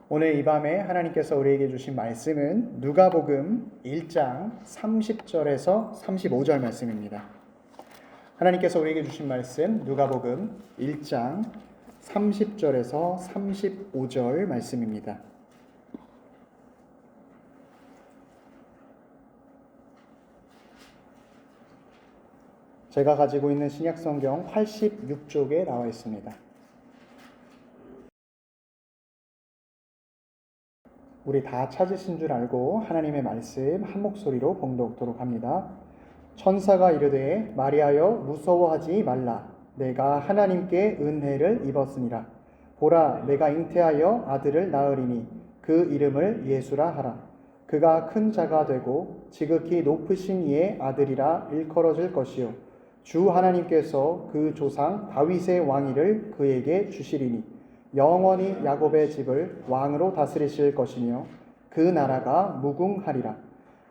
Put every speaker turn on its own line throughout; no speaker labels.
오늘 이 밤에 하나님께서 우리에게 주신 말씀은 누가복음 1장 30절에서 35절 말씀입니다. 하나님께서 우리에게 주신 말씀 누가복음 1장 30절에서 35절 말씀입니다. 제가 가지고 있는 신약성경 86쪽에 나와 있습니다. 우리 다 찾으신 줄 알고 하나님의 말씀 한 목소리로 봉독토록 합니다. 천사가 이르되 마리아여 무서워하지 말라. 내가 하나님께 은혜를 입었으니라. 보라 내가 잉태하여 아들을 낳으리니 그 이름을 예수라 하라. 그가 큰 자가 되고 지극히 높으신 이의 아들이라 일컬어질 것이요 주 하나님께서 그 조상 다윗의 왕위를 그에게 주시리니 영원히 야곱의 집을 왕으로 다스리실 것이며 그 나라가 무궁하리라.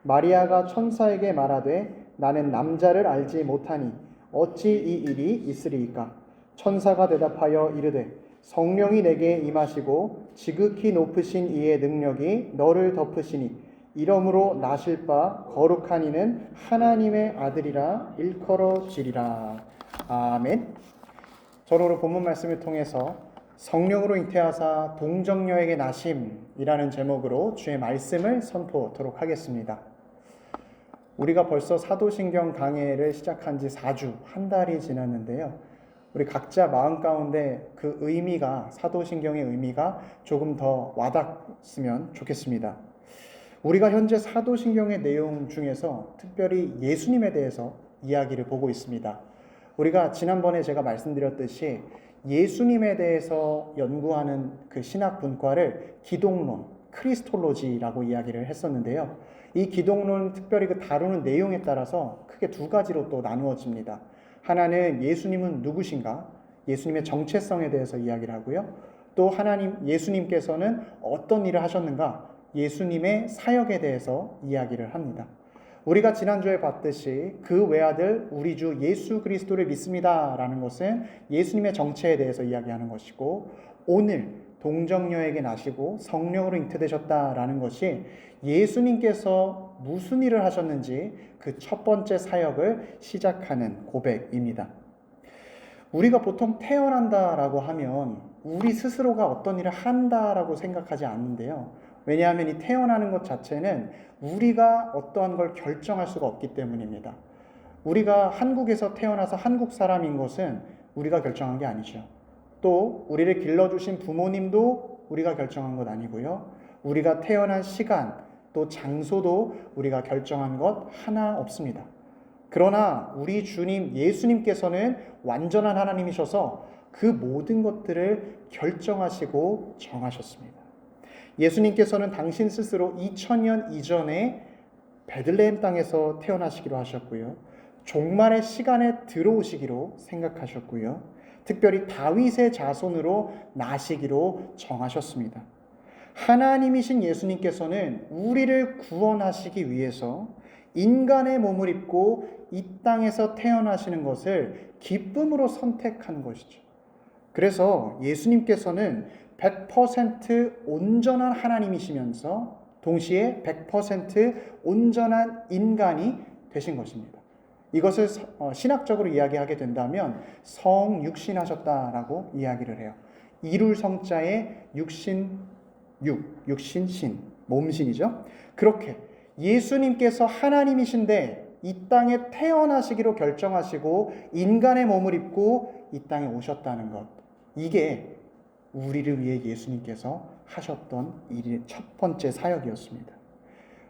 마리아가 천사에게 말하되 나는 남자를 알지 못하니 어찌 이 일이 있으리이까. 천사가 대답하여 이르되 성령이 내게 임하시고 지극히 높으신 이의 능력이 너를 덮으시니 이러므로 나실 바 거룩한 이는 하나님의 아들이라 일컬어지리라. 아멘. 저는 오늘 본문 말씀을 통해서 성령으로 잉태하사 동정녀에게 나심이라는 제목으로 주의 말씀을 선포하도록 하겠습니다. 우리가 벌써 사도신경 강해를 시작한 지 4주, 한 달이 지났는데요. 우리 각자 마음 가운데 그 의미가, 사도신경의 의미가 조금 더 와닿았으면 좋겠습니다. 우리가 현재 사도신경의 내용 중에서 특별히 예수님에 대해서 이야기를 보고 있습니다. 우리가 지난번에 제가 말씀드렸듯이 예수님에 대해서 연구하는 그 신학 분과를 기독론, 크리스톨로지라고 이야기를 했었는데요. 이 기독론 특별히 그 다루는 내용에 따라서 크게 두 가지로 또 나누어집니다. 하나는 예수님은 누구신가? 예수님의 정체성에 대해서 이야기를 하고요. 또 예수님께서는 어떤 일을 하셨는가? 예수님의 사역에 대해서 이야기를 합니다. 우리가 지난주에 봤듯이 그 외아들 우리 주 예수 그리스도를 믿습니다 라는 것은 예수님의 정체에 대해서 이야기하는 것이고, 오늘 동정녀에게 나시고 성령으로 잉태되셨다라는 것이 예수님께서 무슨 일을 하셨는지 그 첫 번째 사역을 시작하는 고백입니다. 우리가 보통 태어난다라고 하면 우리 스스로가 어떤 일을 한다라고 생각하지 않는데요. 왜냐하면 이 태어나는 것 자체는 우리가 어떠한 걸 결정할 수가 없기 때문입니다. 우리가 한국에서 태어나서 한국 사람인 것은 우리가 결정한 게 아니죠. 또 우리를 길러주신 부모님도 우리가 결정한 것 아니고요. 우리가 태어난 시간 또 장소도 우리가 결정한 것 하나 없습니다. 그러나 우리 주님 예수님께서는 완전한 하나님이셔서 그 모든 것들을 결정하시고 정하셨습니다. 예수님께서는 당신 스스로 2000년 이전에 베들레헴 땅에서 태어나시기로 하셨고요. 종말의 시간에 들어오시기로 생각하셨고요. 특별히 다윗의 자손으로 나시기로 정하셨습니다. 하나님이신 예수님께서는 우리를 구원하시기 위해서 인간의 몸을 입고 이 땅에서 태어나시는 것을 기쁨으로 선택한 것이죠. 그래서 예수님께서는 100% 온전한 하나님이시면서 동시에 100% 온전한 인간이 되신 것입니다. 이것을 신학적으로 이야기하게 된다면 성육신하셨다라고 이야기를 해요. 이룰 성자의 육신신, 몸신이죠. 그렇게 예수님께서 하나님이신데 이 땅에 태어나시기로 결정하시고 인간의 몸을 입고 이 땅에 오셨다는 것, 이게 우리를 위해 예수님께서 하셨던 일의 첫 번째 사역이었습니다.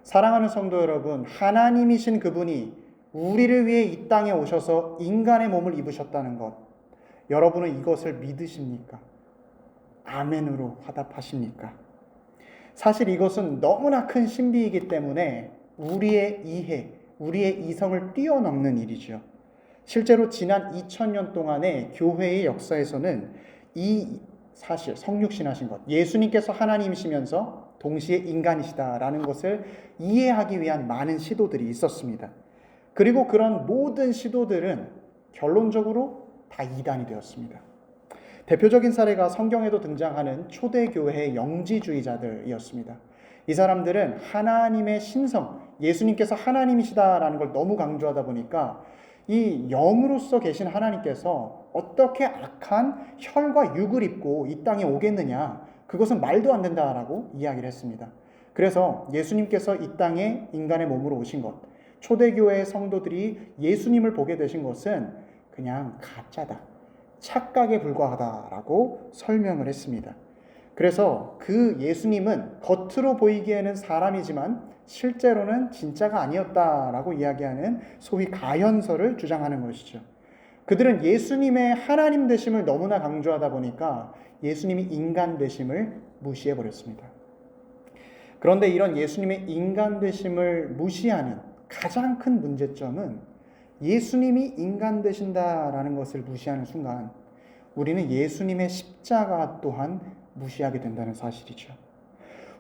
사랑하는 성도 여러분, 하나님이신 그분이 우리를 위해 이 땅에 오셔서 인간의 몸을 입으셨다는 것, 여러분은 이것을 믿으십니까? 아멘으로 화답하십니까? 사실 이것은 너무나 큰 신비이기 때문에 우리의 이해, 우리의 이성을 뛰어넘는 일이죠. 실제로 지난 2000년 동안의 교회의 역사에서는 이 사실, 성육신하신 것, 예수님께서 하나님이시면서 동시에 인간이시다라는 것을 이해하기 위한 많은 시도들이 있었습니다. 그리고 그런 모든 시도들은 결론적으로 다 이단이 되었습니다. 대표적인 사례가 성경에도 등장하는 초대교회의 영지주의자들이었습니다. 이 사람들은 하나님의 신성, 예수님께서 하나님이시다라는 걸 너무 강조하다 보니까 이 영으로서 계신 하나님께서 어떻게 악한 혈과 육을 입고 이 땅에 오겠느냐, 그것은 말도 안 된다라고 이야기를 했습니다. 그래서 예수님께서 이 땅에 인간의 몸으로 오신 것, 초대교회의 성도들이 예수님을 보게 되신 것은 그냥 가짜다, 착각에 불과하다라고 설명을 했습니다. 그래서 그 예수님은 겉으로 보이기에는 사람이지만 실제로는 진짜가 아니었다라고 이야기하는 소위 가현설을 주장하는 것이죠. 그들은 예수님의 하나님 되심을 너무나 강조하다 보니까 예수님이 인간 되심을 무시해 버렸습니다. 그런데 이런 예수님의 인간 되심을 무시하는 가장 큰 문제점은 예수님이 인간 되신다라는 것을 무시하는 순간 우리는 예수님의 십자가 또한 무시하게 된다는 사실이죠.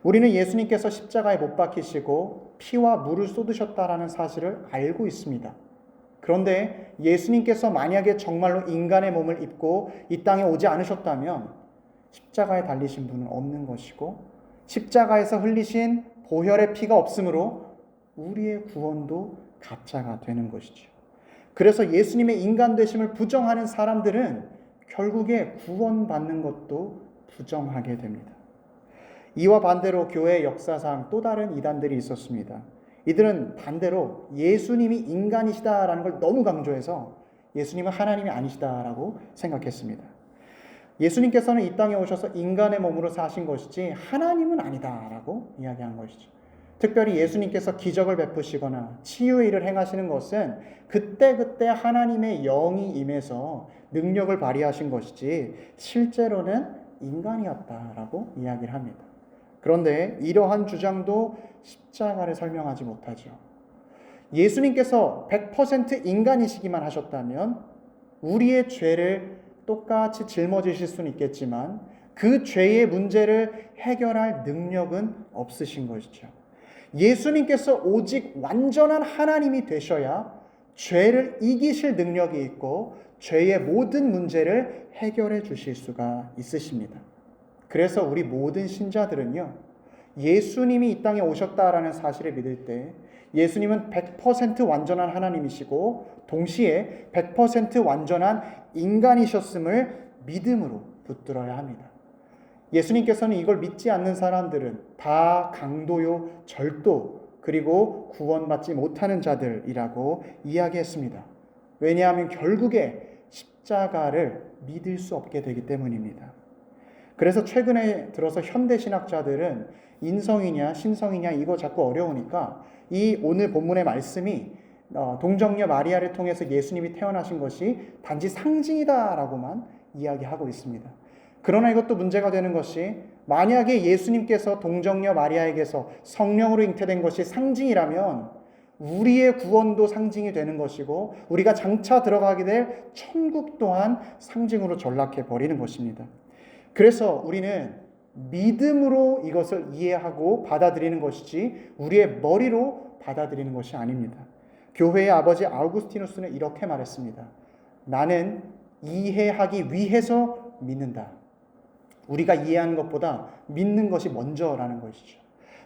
우리는 예수님께서 십자가에 못 박히시고 피와 물을 쏟으셨다라는 사실을 알고 있습니다. 그런데 예수님께서 만약에 정말로 인간의 몸을 입고 이 땅에 오지 않으셨다면 십자가에 달리신 분은 없는 것이고 십자가에서 흘리신 보혈의 피가 없으므로 우리의 구원도 가짜가 되는 것이죠. 그래서 예수님의 인간 되심을 부정하는 사람들은 결국에 구원받는 것도 부정하게 됩니다. 이와 반대로 교회의 역사상 또 다른 이단들이 있었습니다. 이들은 반대로 예수님이 인간이시다라는 걸 너무 강조해서 예수님은 하나님이 아니시다라고 생각했습니다. 예수님께서는 이 땅에 오셔서 인간의 몸으로 사신 것이지 하나님은 아니다라고 이야기한 것이죠. 특별히 예수님께서 기적을 베푸시거나 치유의 일을 행하시는 것은 그때그때 하나님의 영이 임해서 능력을 발휘하신 것이지 실제로는 인간이었다라고 이야기를 합니다. 그런데 이러한 주장도 십자가를 설명하지 못하죠. 예수님께서 100% 인간이시기만 하셨다면 우리의 죄를 똑같이 짊어지실 수는 있겠지만 그 죄의 문제를 해결할 능력은 없으신 것이죠. 예수님께서 오직 완전한 하나님이 되셔야 죄를 이기실 능력이 있고 죄의 모든 문제를 해결해 주실 수가 있으십니다. 그래서 우리 모든 신자들은요, 예수님이 이 땅에 오셨다라는 사실을 믿을 때 예수님은 100% 완전한 하나님이시고 동시에 100% 완전한 인간이셨음을 믿음으로 붙들어야 합니다. 예수님께서는 이걸 믿지 않는 사람들은 다 강도요, 절도, 그리고 구원받지 못하는 자들이라고 이야기했습니다. 왜냐하면 결국에 십자가를 믿을 수 없게 되기 때문입니다. 그래서 최근에 들어서 현대신학자들은 인성이냐 신성이냐 이거 자꾸 어려우니까 이 오늘 본문의 말씀이 동정녀 마리아를 통해서 예수님이 태어나신 것이 단지 상징이다라고만 이야기하고 있습니다. 그러나 이것도 문제가 되는 것이 만약에 예수님께서 동정녀 마리아에게서 성령으로 잉태된 것이 상징이라면 우리의 구원도 상징이 되는 것이고 우리가 장차 들어가게 될 천국 또한 상징으로 전락해 버리는 것입니다. 그래서 우리는 믿음으로 이것을 이해하고 받아들이는 것이지 우리의 머리로 받아들이는 것이 아닙니다. 교회의 아버지 아우구스티누스는 이렇게 말했습니다. 나는 이해하기 위해서 믿는다. 우리가 이해하는 것보다 믿는 것이 먼저라는 것이죠.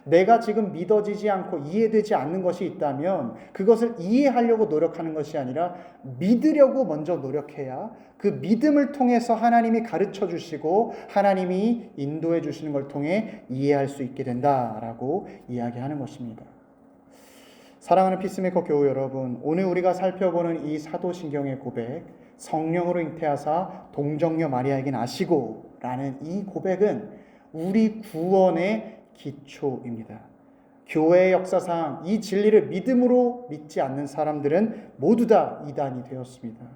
내가 지금 믿어지지 않고 이해되지 않는 것이 있다면 그것을 이해하려고 노력하는 것이 아니라 믿으려고 먼저 노력해야 그 믿음을 통해서 하나님이 가르쳐 주시고 하나님이 인도해 주시는 걸 통해 이해할 수 있게 된다라고 이야기하는 것입니다. 사랑하는 피스메이커 교우 여러분, 오늘 우리가 살펴보는 이 사도신경의 고백, 성령으로 잉태하사 동정녀 마리아에게 나시고 라는 이 고백은 우리 구원의 기초입니다. 교회의 역사상 이 진리를 믿음으로 믿지 않는 사람들은 모두 다 이단이 되었습니다.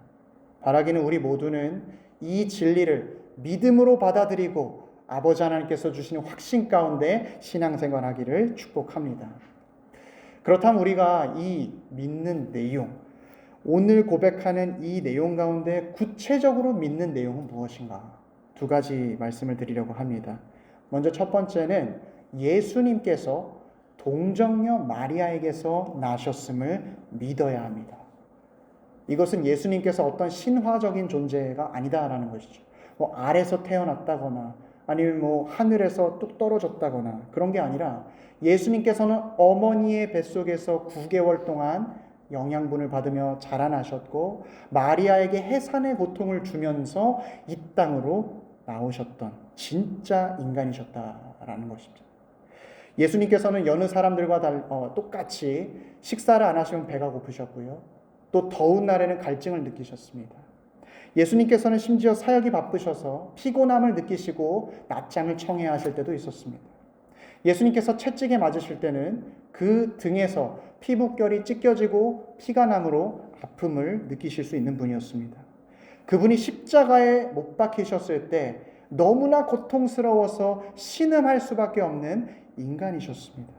바라기는 우리 모두는 이 진리를 믿음으로 받아들이고 아버지 하나님께서 주시는 확신 가운데 신앙생활하기를 축복합니다. 그렇다면 우리가 이 믿는 내용, 오늘 고백하는 이 내용 가운데 구체적으로 믿는 내용은 무엇인가? 두 가지 말씀을 드리려고 합니다. 먼저 첫 번째는 예수님께서 동정녀 마리아에게서 나셨음을 믿어야 합니다. 이것은 예수님께서 어떤 신화적인 존재가 아니다라는 것이죠. 뭐 알에서 태어났다거나 아니면 뭐 하늘에서 뚝 떨어졌다거나 그런 게 아니라 예수님께서는 어머니의 뱃속에서 9개월 동안 영양분을 받으며 자라나셨고 마리아에게 해산의 고통을 주면서 이 땅으로 나오셨던 진짜 인간이셨다라는 것입니다. 예수님께서는 여느 사람들과 똑같이 식사를 안 하시면 배가 고프셨고요. 또 더운 날에는 갈증을 느끼셨습니다. 예수님께서는 심지어 사역이 바쁘셔서 피곤함을 느끼시고 낮잠을 청해야 하실 때도 있었습니다. 예수님께서 채찍에 맞으실 때는 그 등에서 피부결이 찢겨지고 피가 남으로 아픔을 느끼실 수 있는 분이었습니다. 그분이 십자가에 못 박히셨을 때 너무나 고통스러워서 신음할 수밖에 없는 인간이셨습니다.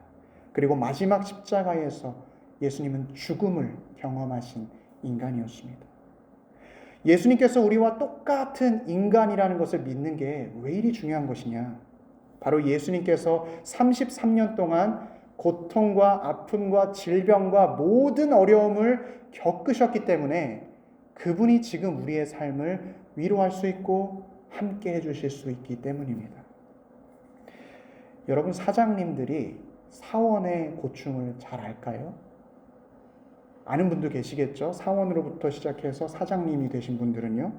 그리고 마지막 십자가에서 예수님은 죽음을 경험하신 인간이었습니다. 예수님께서 우리와 똑같은 인간이라는 것을 믿는 게 왜 이리 중요한 것이냐? 바로 예수님께서 33년 동안 고통과 아픔과 질병과 모든 어려움을 겪으셨기 때문에 그분이 지금 우리의 삶을 위로할 수 있고 함께 해주실 수 있기 때문입니다. 여러분, 사장님들이 사원의 고충을 잘 알까요? 아는 분도 계시겠죠? 사원으로부터 시작해서 사장님이 되신 분들은요.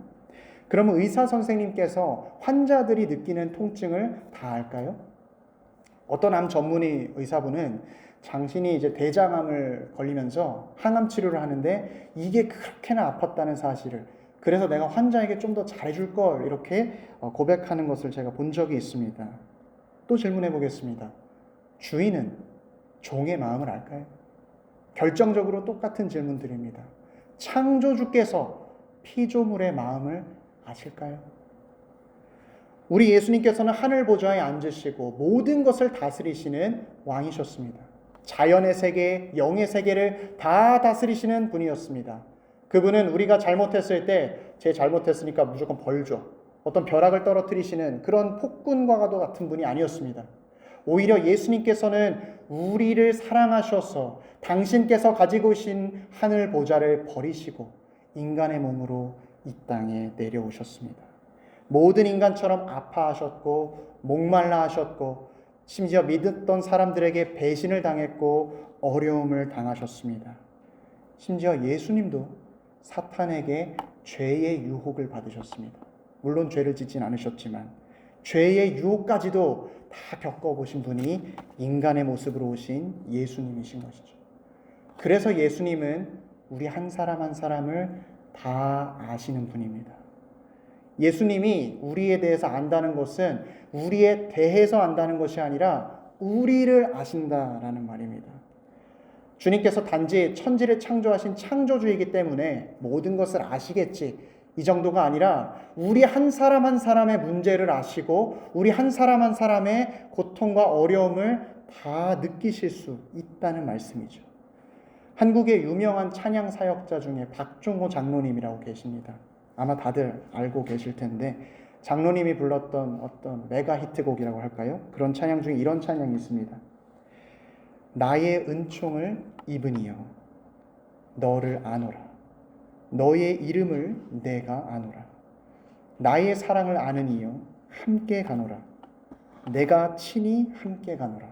그러면 의사 선생님께서 환자들이 느끼는 통증을 다 알까요? 어떤 암 전문의 의사분은 당신이 이제 대장암을 걸리면서 항암 치료를 하는데 이게 그렇게나 아팠다는 사실을, 그래서 내가 환자에게 좀 더 잘해줄 걸, 이렇게 고백하는 것을 제가 본 적이 있습니다. 또 질문해 보겠습니다. 주인은 종의 마음을 알까요? 결정적으로 똑같은 질문 드립니다. 창조주께서 피조물의 마음을 아실까요? 우리 예수님께서는 하늘 보좌에 앉으시고 모든 것을 다스리시는 왕이셨습니다. 자연의 세계, 영의 세계를 다 다스리시는 분이었습니다. 그분은 우리가 잘못했을 때 제 잘못했으니까 무조건 벌 줘, 어떤 벼락을 떨어뜨리시는 그런 폭군과도 같은 분이 아니었습니다. 오히려 예수님께서는 우리를 사랑하셔서 당신께서 가지고 계신 하늘 보좌를 버리시고 인간의 몸으로 이 땅에 내려오셨습니다. 모든 인간처럼 아파하셨고 목말라 하셨고 심지어 믿었던 사람들에게 배신을 당했고 어려움을 당하셨습니다. 심지어 예수님도 사탄에게 죄의 유혹을 받으셨습니다. 물론 죄를 짓진 않으셨지만 죄의 유혹까지도 다 겪어보신 분이 인간의 모습으로 오신 예수님이신 것이죠. 그래서 예수님은 우리 한 사람 한 사람을 다 아시는 분입니다. 예수님이 우리에 대해서 안다는 것은 우리에 대해서 안다는 것이 아니라 우리를 아신다라는 말입니다. 주님께서 단지 천지를 창조하신 창조주이기 때문에 모든 것을 아시겠지, 이 정도가 아니라 우리 한 사람 한 사람의 문제를 아시고 우리 한 사람 한 사람의 고통과 어려움을 다 느끼실 수 있다는 말씀이죠. 한국의 유명한 찬양 사역자 중에 박종호 장로님이라고 계십니다. 아마 다들 알고 계실 텐데 장로님이 불렀던 어떤 메가 히트곡이라고 할까요? 그런 찬양 중에 이런 찬양이 있습니다. 나의 은총을 입으니여 너를 아노라. 너의 이름을 내가 아노라. 나의 사랑을 아느니여 함께 가노라. 내가 친히 함께 가노라.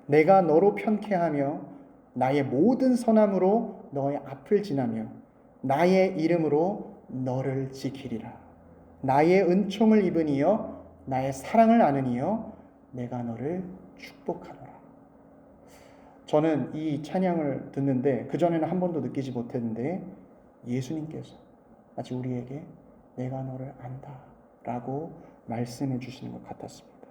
내가 너로 편케하며 나의 모든 선함으로 너의 앞을 지나며 나의 이름으로 너를 지키리라. 나의 은총을 입으니여 나의 사랑을 아느니여 내가 너를 축복하노라. 저는 이 찬양을 듣는데 그전에는 한 번도 느끼지 못했는데 예수님께서 마치 우리에게 내가 너를 안다 라고 말씀해 주시는 것 같았습니다.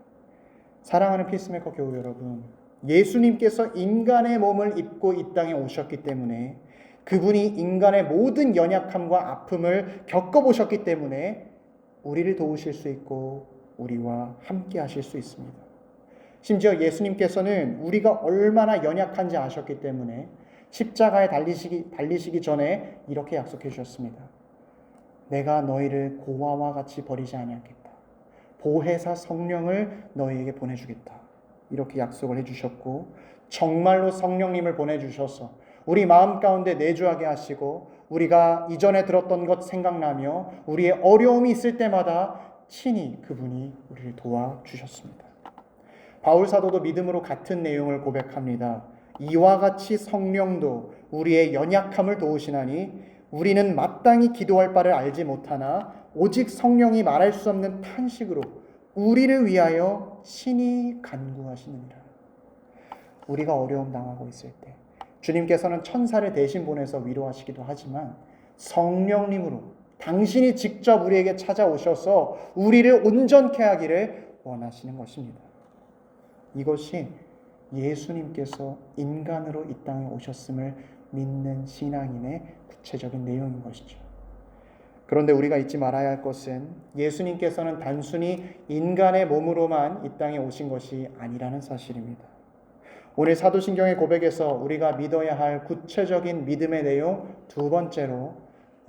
사랑하는 피스메이커 교우 여러분, 예수님께서 인간의 몸을 입고 이 땅에 오셨기 때문에, 그분이 인간의 모든 연약함과 아픔을 겪어보셨기 때문에 우리를 도우실 수 있고 우리와 함께 하실 수 있습니다. 심지어 예수님께서는 우리가 얼마나 연약한지 아셨기 때문에 십자가에 달리시기 전에 이렇게 약속해 주셨습니다. 내가 너희를 고아와 같이 버리지 아니하겠다. 보혜사 성령을 너희에게 보내주겠다. 이렇게 약속을 해주셨고 정말로 성령님을 보내주셔서 우리 마음 가운데 내주하게 하시고 우리가 이전에 들었던 것 생각나며 우리의 어려움이 있을 때마다 친히 그분이 우리를 도와주셨습니다. 바울 사도도 믿음으로 같은 내용을 고백합니다. 이와 같이 성령도 우리의 연약함을 도우시나니 우리는 마땅히 기도할 바를 알지 못하나 오직 성령이 말할 수 없는 탄식으로 우리를 위하여 친히 간구하시느니라. 우리가 어려움 당하고 있을 때 주님께서는 천사를 대신 보내서 위로하시기도 하지만 성령님으로 당신이 직접 우리에게 찾아오셔서 우리를 온전케 하기를 원하시는 것입니다. 이것이 예수님께서 인간으로 이 땅에 오셨음을 믿는 신앙인의 구체적인 내용인 것이죠. 그런데 우리가 잊지 말아야 할 것은 예수님께서는 단순히 인간의 몸으로만 이 땅에 오신 것이 아니라는 사실입니다. 오늘 사도신경의 고백에서 우리가 믿어야 할 구체적인 믿음의 내용 두 번째로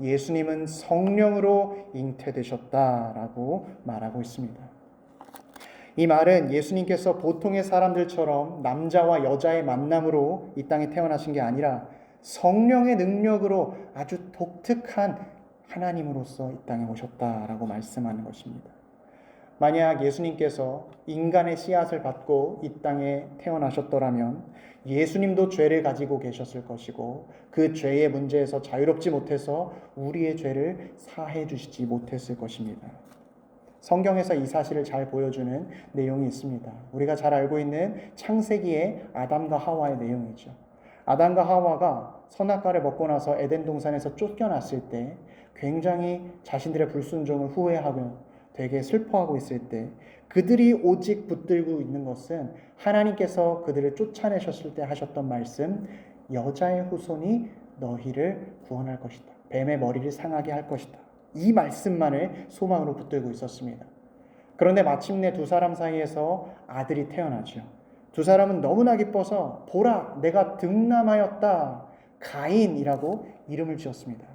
예수님은 성령으로 잉태되셨다라고 말하고 있습니다. 이 말은 예수님께서 보통의 사람들처럼 남자와 여자의 만남으로 이 땅에 태어나신 게 아니라 성령의 능력으로 아주 독특한 하나님으로서 이 땅에 오셨다라고 말씀하는 것입니다. 만약 예수님께서 인간의 씨앗을 받고 이 땅에 태어나셨더라면 예수님도 죄를 가지고 계셨을 것이고 그 죄의 문제에서 자유롭지 못해서 우리의 죄를 사해 주시지 못했을 것입니다. 성경에서 이 사실을 잘 보여주는 내용이 있습니다. 우리가 잘 알고 있는 창세기의 아담과 하와의 내용이죠. 아담과 하와가 선악과를 먹고 나서 에덴 동산에서 쫓겨났을 때 굉장히 자신들의 불순종을 후회하고 되게 슬퍼하고 있을 때 그들이 오직 붙들고 있는 것은 하나님께서 그들을 쫓아내셨을 때 하셨던 말씀, 여자의 후손이 너희를 구원할 것이다. 뱀의 머리를 상하게 할 것이다. 이 말씀만을 소망으로 붙들고 있었습니다. 그런데 마침내 두 사람 사이에서 아들이 태어나죠. 두 사람은 너무나 기뻐서 보라, 내가 득남하였다. 가인이라고 이름을 지었습니다.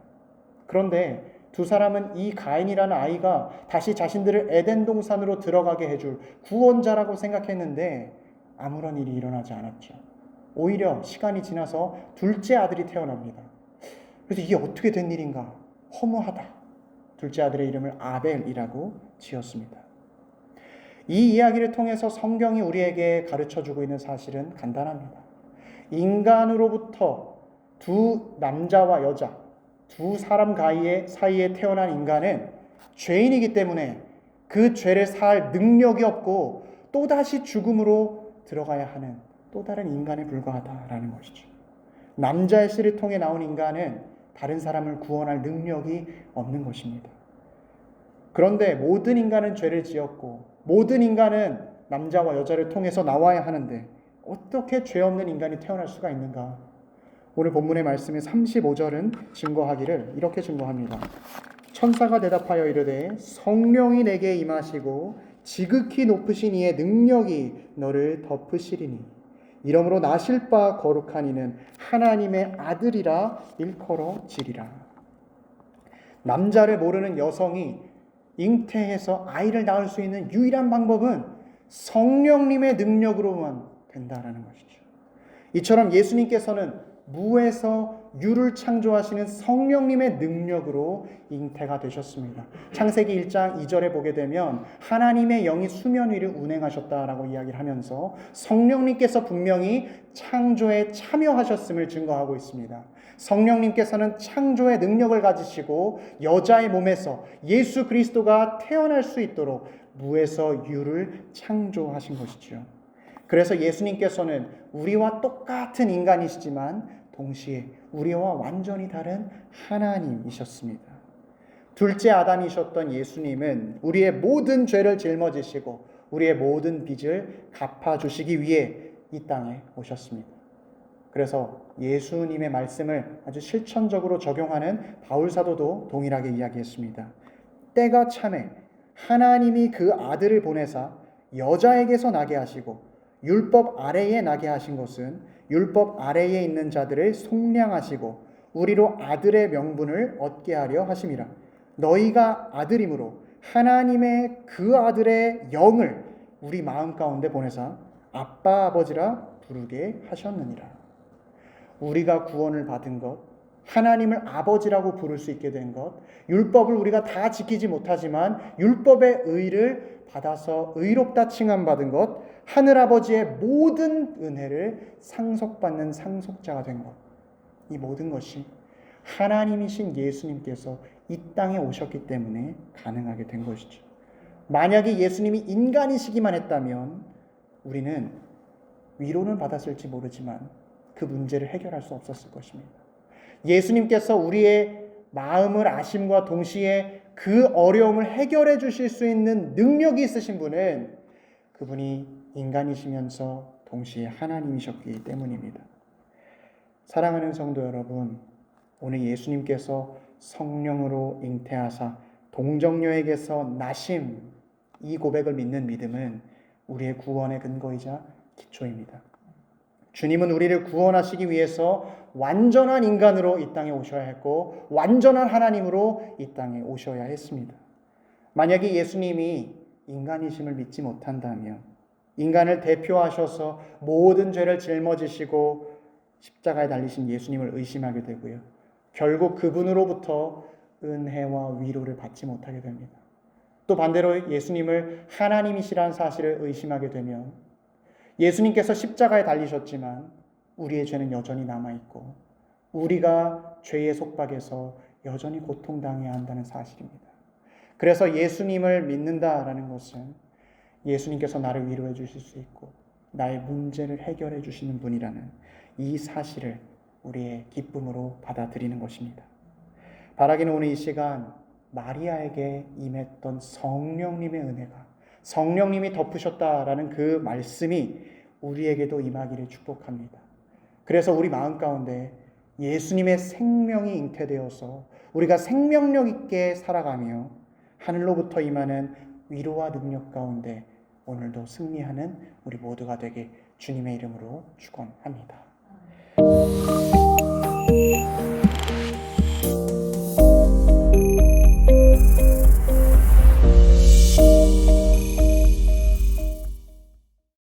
그런데 두 사람은 이 가인이라는 아이가 다시 자신들을 에덴 동산으로 들어가게 해줄 구원자라고 생각했는데 아무런 일이 일어나지 않았죠. 오히려 시간이 지나서 둘째 아들이 태어납니다. 그래서 이게 어떻게 된 일인가? 허무하다. 둘째 아들의 이름을 아벨이라고 지었습니다. 이 이야기를 통해서 성경이 우리에게 가르쳐주고 있는 사실은 간단합니다. 인간으로부터 두 남자와 여자, 두 사람 사이에 태어난 인간은 죄인이기 때문에 그 죄를 살 능력이 없고 또다시 죽음으로 들어가야 하는 또 다른 인간에 불과하다라는 것이죠. 남자의 씨를 통해 나온 인간은 다른 사람을 구원할 능력이 없는 것입니다. 그런데 모든 인간은 죄를 지었고 모든 인간은 남자와 여자를 통해서 나와야 하는데 어떻게 죄 없는 인간이 태어날 수가 있는가? 오늘 본문의 말씀인 35절은 증거하기를 이렇게 증거합니다. 천사가 대답하여 이르되 성령이 내게 임하시고 지극히 높으신 이의 능력이 너를 덮으시리니 이러므로 나실 바 거룩한 이는 하나님의 아들이라 일컬어지리라. 남자를 모르는 여성이 잉태해서 아이를 낳을 수 있는 유일한 방법은 성령님의 능력으로만 된다라는 것이죠. 이처럼 예수님께서는 무에서 유를 창조하시는 성령님의 능력으로 잉태가 되셨습니다. 창세기 1장 2절에 보게 되면 하나님의 영이 수면 위를 운행하셨다라고 이야기를 하면서 성령님께서 분명히 창조에 참여하셨음을 증거하고 있습니다. 성령님께서는 창조의 능력을 가지시고 여자의 몸에서 예수 그리스도가 태어날 수 있도록 무에서 유를 창조하신 것이죠. 그래서 예수님께서는 우리와 똑같은 인간이시지만 동시에 우리와 완전히 다른 하나님이셨습니다. 둘째 아담이셨던 예수님은 우리의 모든 죄를 짊어지시고 우리의 모든 빚을 갚아주시기 위해 이 땅에 오셨습니다. 그래서 예수님의 말씀을 아주 실천적으로 적용하는 바울 사도도 동일하게 이야기했습니다. 때가 차매 하나님이 그 아들을 보내사 여자에게서 나게 하시고 율법 아래에 나게 하신 것은 율법 아래에 있는 자들을 속량하시고 우리로 아들의 명분을 얻게 하려 하심이라. 너희가 아들이므로 하나님의 그 아들의 영을 우리 마음 가운데 보내사 아빠 아버지라 부르게 하셨느니라. 우리가 구원을 받은 것, 하나님을 아버지라고 부를 수 있게 된 것, 율법을 우리가 다 지키지 못하지만 율법의 의를 받아서 의롭다 칭함받은 것, 하늘아버지의 모든 은혜를 상속받는 상속자가 된 것, 이 모든 것이 하나님이신 예수님께서 이 땅에 오셨기 때문에 가능하게 된 것이죠. 만약에 예수님이 인간이시기만 했다면 우리는 위로는 받았을지 모르지만 그 문제를 해결할 수 없었을 것입니다. 예수님께서 우리의 마음을 아심과 동시에 그 어려움을 해결해 주실 수 있는 능력이 있으신 분은 그분이 인간이시면서 동시에 하나님이셨기 때문입니다. 사랑하는 성도 여러분, 오늘 예수님께서 성령으로 잉태하사 동정녀에게서 나심, 이 고백을 믿는 믿음은 우리의 구원의 근거이자 기초입니다. 주님은 우리를 구원하시기 위해서 완전한 인간으로 이 땅에 오셔야 했고 완전한 하나님으로 이 땅에 오셔야 했습니다. 만약에 예수님이 인간이심을 믿지 못한다면 인간을 대표하셔서 모든 죄를 짊어지시고 십자가에 달리신 예수님을 의심하게 되고요. 결국 그분으로부터 은혜와 위로를 받지 못하게 됩니다. 또 반대로 예수님을 하나님이시라는 사실을 의심하게 되면 예수님께서 십자가에 달리셨지만 우리의 죄는 여전히 남아있고 우리가 죄의 속박에서 여전히 고통당해야 한다는 사실입니다. 그래서 예수님을 믿는다라는 것은 예수님께서 나를 위로해 주실 수 있고 나의 문제를 해결해 주시는 분이라는 이 사실을 우리의 기쁨으로 받아들이는 것입니다. 바라기는 오늘 이 시간 마리아에게 임했던 성령님의 은혜가 성령님이 덮으셨다라는 그 말씀이 우리에게도 임하기를 축복합니다. 그래서 우리 마음 가운데 예수님의 생명이 잉태되어서 우리가 생명력 있게 살아가며 하늘로부터 임하는 위로와 능력 가운데 오늘도 승리하는 우리 모두가 되게 주님의 이름으로 축원합니다.